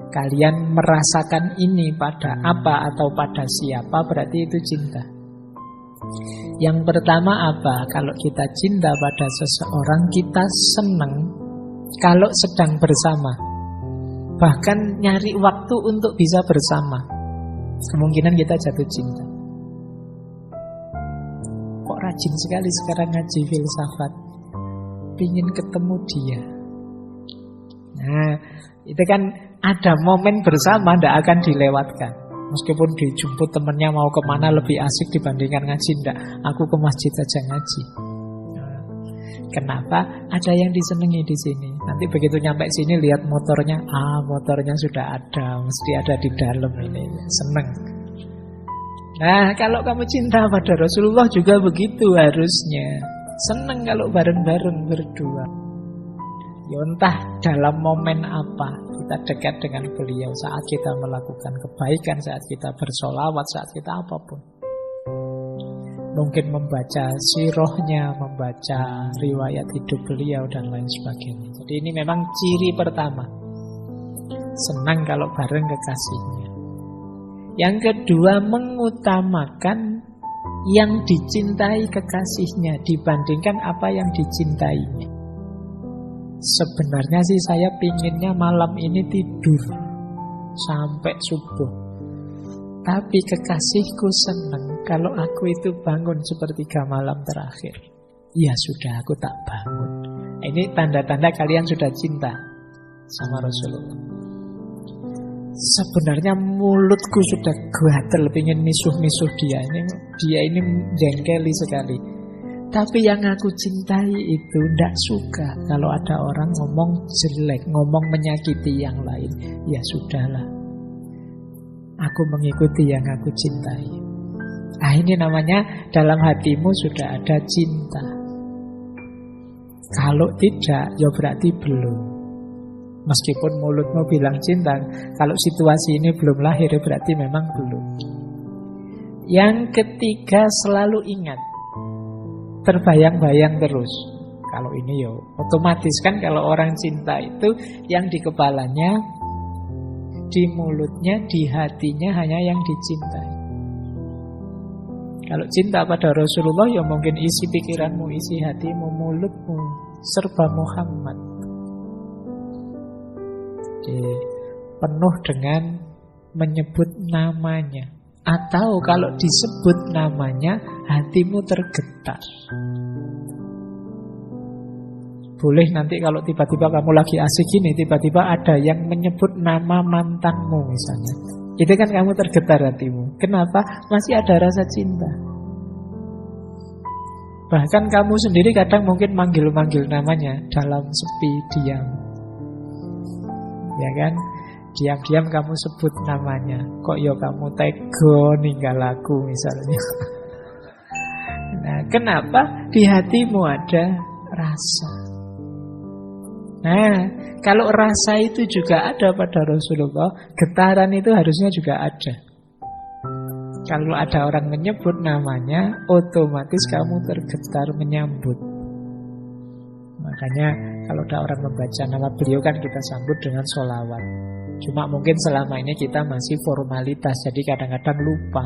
Kalian merasakan ini pada apa atau pada siapa, berarti itu cinta. Yang pertama apa? Kalau kita cinta pada seseorang, kita senang kalau sedang bersama. Bahkan nyari waktu untuk bisa bersama. Kemungkinan kita jatuh cinta. Kok rajin sekali sekarang ngaji filsafat. Pingin ketemu dia. Nah, itu kan ada momen bersama, tidak akan dilewatkan. Meskipun dijemput temennya mau kemana lebih asik dibandingkan ngaji, tidak. Aku ke masjid saja ngaji. Kenapa? Ada yang disenangi di sini. Nanti begitu nyampe sini lihat motornya, motornya sudah ada, mesti ada di dalam ini. Seneng. Nah, kalau kamu cinta pada Rasulullah juga begitu harusnya. Seneng kalau bareng-bareng berdua. Ya entah dalam momen apa kita dekat dengan beliau, saat kita melakukan kebaikan, saat kita bersolawat, saat kita apapun. Mungkin membaca sirahnya, membaca riwayat hidup beliau dan lain sebagainya. Jadi ini memang ciri pertama. Senang kalau bareng kekasihnya. Yang kedua, mengutamakan yang dicintai kekasihnya dibandingkan apa yang dicintainya. Sebenarnya sih saya pinginnya malam ini tidur sampai subuh. Tapi kekasihku senang kalau aku itu bangun sepertiga malam terakhir. Ya sudah, aku tak bangun. Ini tanda-tanda kalian sudah cinta sama Rasulullah. Sebenarnya mulutku sudah gatel pengen misuh-misuh dia. Dia ini jengkeli sekali. Tapi yang aku cintai itu tidak suka kalau ada orang ngomong jelek, ngomong menyakiti yang lain. Ya sudahlah, aku mengikuti yang aku cintai. Ini namanya dalam hatimu sudah ada cinta. Kalau tidak, ya berarti belum. Meskipun mulutmu bilang cinta, kalau situasi ini belum lahir, berarti memang belum. Yang ketiga, selalu ingat. Terbayang-bayang terus. Kalau ini ya otomatis kan, kalau orang cinta itu yang di kepalanya, di mulutnya, di hatinya hanya yang dicintai. Kalau cinta pada Rasulullah ya mungkin isi pikiranmu, isi hatimu, mulutmu serba Muhammad. Jadi, penuh dengan menyebut namanya. Atau kalau disebut namanya, hatimu tergetar. Boleh nanti kalau tiba-tiba kamu lagi asik gini, tiba-tiba ada yang menyebut nama mantanmu misalnya. Itu kan kamu tergetar hatimu. Kenapa? Masih ada rasa cinta. Bahkan kamu sendiri kadang mungkin manggil-manggil namanya dalam sepi, diam. Ya kan? Diam-diam kamu sebut namanya. Kok ya kamu tega ninggal aku misalnya. Nah, kenapa? Di hatimu ada rasa. Nah, kalau rasa itu juga ada pada Rasulullah, getaran itu harusnya juga ada. Kalau ada orang menyebut namanya, otomatis kamu tergetar menyambut. Makanya kalau ada orang membaca nama beliau kan kita sambut dengan sholawat. Cuma mungkin selama ini kita masih formalitas, jadi kadang-kadang lupa.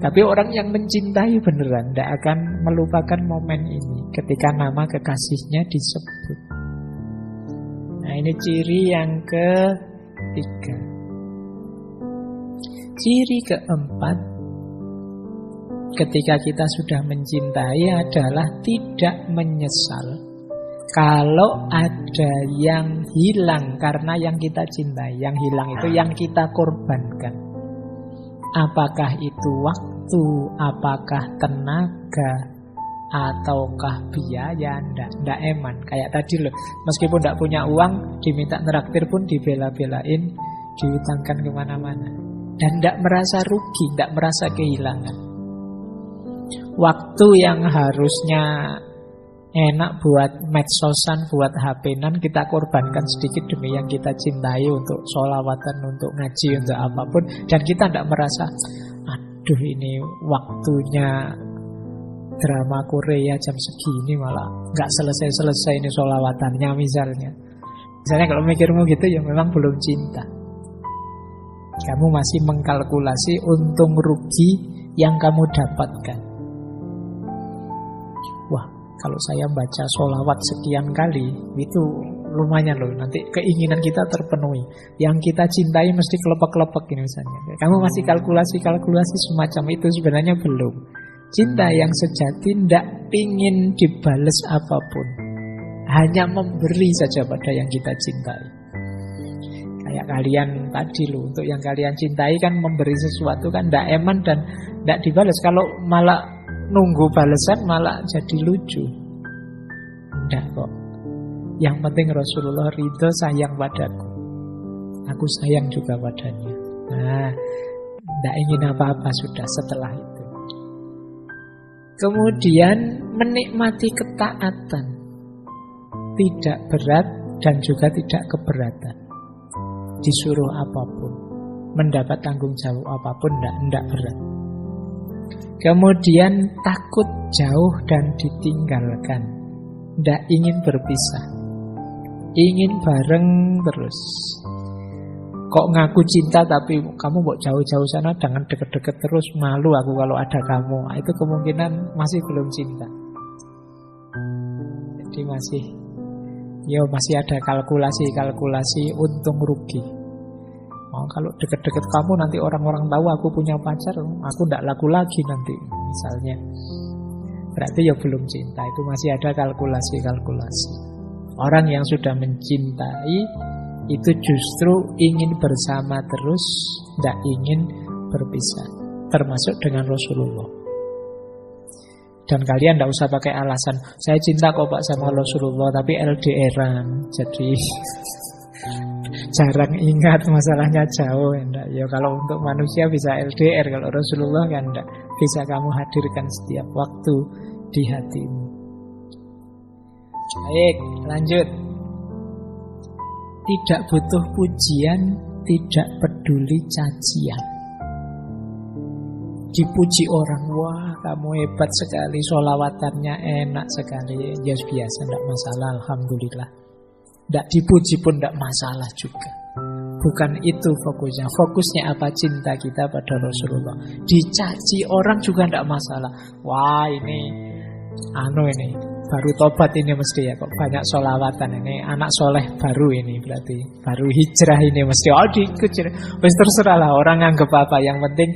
Tapi orang yang mencintai beneran tidak akan melupakan momen ini ketika nama kekasihnya disebut. Nah, ini ciri yang ketiga. Ciri keempat, ketika kita sudah mencintai adalah tidak menyesal kalau ada yang hilang karena yang kita cintai. Yang hilang itu yang kita korbankan. Apakah itu waktu, apakah tenaga, ataukah biaya? Ndak eman. Kayak tadi loh, meskipun ndak punya uang, diminta neraktir pun dibela-belain, diutangkan kemana-mana. Dan ndak merasa rugi, ndak merasa kehilangan. Waktu yang harusnya enak buat medsosan, buat HP-nan, kita korbankan sedikit demi yang kita cintai, untuk sholawatan, untuk ngaji, untuk apapun. Dan kita tidak merasa, aduh ini waktunya drama Korea jam segini malah nggak selesai-selesai ini sholawatannya misalnya. Misalnya kalau mikirmu gitu ya memang belum cinta. Kamu masih mengkalkulasi untung rugi yang kamu dapatkan. Wah, kalau saya baca sholawat sekian kali, itu lumayan loh, nanti keinginan kita terpenuhi. Yang kita cintai mesti kelepek-kelepek ini misalnya. Kamu masih kalkulasi semacam itu, sebenarnya belum. Cinta yang sejati tidak ingin dibales apapun, hanya memberi saja pada yang kita cintai. Kayak kalian tadi loh, untuk yang kalian cintai kan memberi sesuatu kan tidak eman dan tidak dibalas. Kalau malah nunggu balasan malah jadi lucu. Tidak kok. Yang penting Rasulullah ridho, sayang padaku. Aku sayang juga padanya. Nah, tidak ingin apa-apa sudah setelah itu. Kemudian menikmati ketaatan. Tidak berat dan juga tidak keberatan. Disuruh apapun, mendapat tanggung jawab apapun, tidak berat. Kemudian takut jauh dan ditinggalkan, tidak ingin berpisah, ingin bareng terus. Kok ngaku cinta tapi kamu mau jauh-jauh sana, jangan deket-deket terus, malu aku kalau ada kamu. Itu kemungkinan masih belum cinta. Jadi masih ada kalkulasi untung rugi. Oh, kalau deket-deket kamu nanti orang-orang tahu aku punya pacar, aku tidak laku lagi nanti misalnya. Berarti ya belum cinta, itu masih ada kalkulasi. Orang yang sudah mencintai itu justru ingin bersama terus, tidak ingin berpisah. Termasuk dengan Rasulullah. Dan kalian tidak usah pakai alasan, saya cinta kok Pak sama Rasulullah, tapi LDR-an, jadi jarang ingat, masalahnya jauh. Enggak. Ya kalau untuk manusia bisa LDR, kalau Rasulullah kan enggak, bisa kamu hadirkan setiap waktu di hatimu. Baik, lanjut. Tidak butuh pujian, tidak peduli cacian. Dipuji orang, wah kamu hebat sekali, sholawatannya enak sekali, ya biasa, tidak masalah, alhamdulillah. Tidak dipuji pun tidak masalah juga. Bukan itu fokusnya. Fokusnya apa? Cinta kita pada Rasulullah. Dicaci orang juga tidak masalah. Wah ini baru tobat ini mesti ya, kok banyak sholawatan ini, anak soleh baru ini, berarti baru hijrah ini mesti. Oh dikucir, wis terserah lah orang anggap apa, yang penting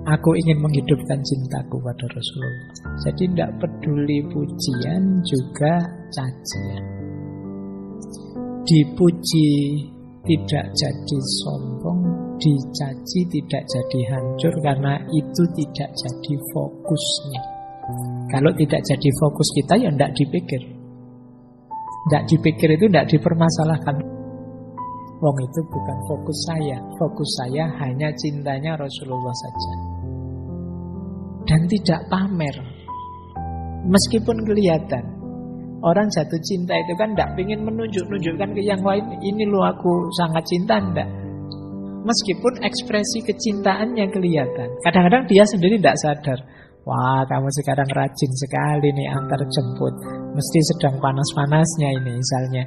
aku ingin menghidupkan cintaku pada Rasulullah. Jadi tidak peduli pujian juga cacian. Dipuji tidak jadi sombong, dicaci tidak jadi hancur, karena itu tidak jadi fokusnya. Kalau tidak jadi fokus kita ya tidak dipikir. Tidak dipikir itu tidak dipermasalahkan. Wong itu bukan fokus saya. Fokus saya hanya cintanya Rasulullah saja. Dan tidak pamer. Meskipun kelihatan. Orang jatuh cinta itu kan tidak ingin menunjukkan ke yang lain, ini loh aku sangat cinta, tidak. Meskipun ekspresi kecintaannya kelihatan. Kadang-kadang dia sendiri tidak sadar. Wah kamu sekarang rajin sekali nih antar jemput, mesti sedang panas-panasnya ini misalnya.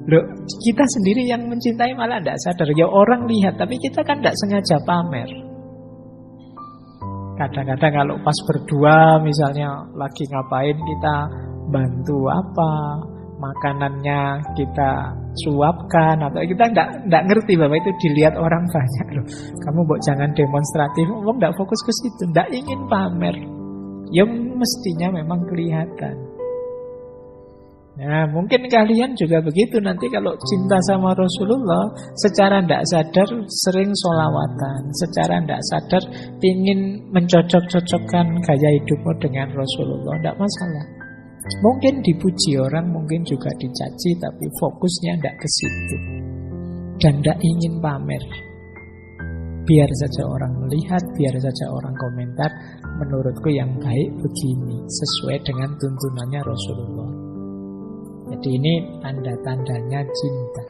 Loh, kita sendiri yang mencintai malah tidak sadar. Ya orang lihat, tapi kita kan tidak sengaja pamer. Kadang-kadang kalau pas berdua misalnya lagi ngapain, kita bantu apa, makanannya kita suapkan, atau kita tidak ngerti bahwa itu dilihat orang banyak loh. Kamu jangan demonstratif, kamu tidak fokus ke situ, tidak ingin pamer. Ya mestinya memang kelihatan. Nah mungkin kalian juga begitu nanti kalau cinta sama Rasulullah, secara tidak sadar sering sholawatan, secara tidak sadar ingin mencocok-cocokkan gaya hidupmu dengan Rasulullah, tidak masalah. Mungkin dipuji orang, mungkin juga dicaci, tapi fokusnya tidak ke situ. Dan tidak ingin pamer. Biar saja orang melihat, biar saja orang komentar. Menurutku yang baik begini, sesuai dengan tuntunannya Rasulullah. Jadi ini tanda-tandanya cinta.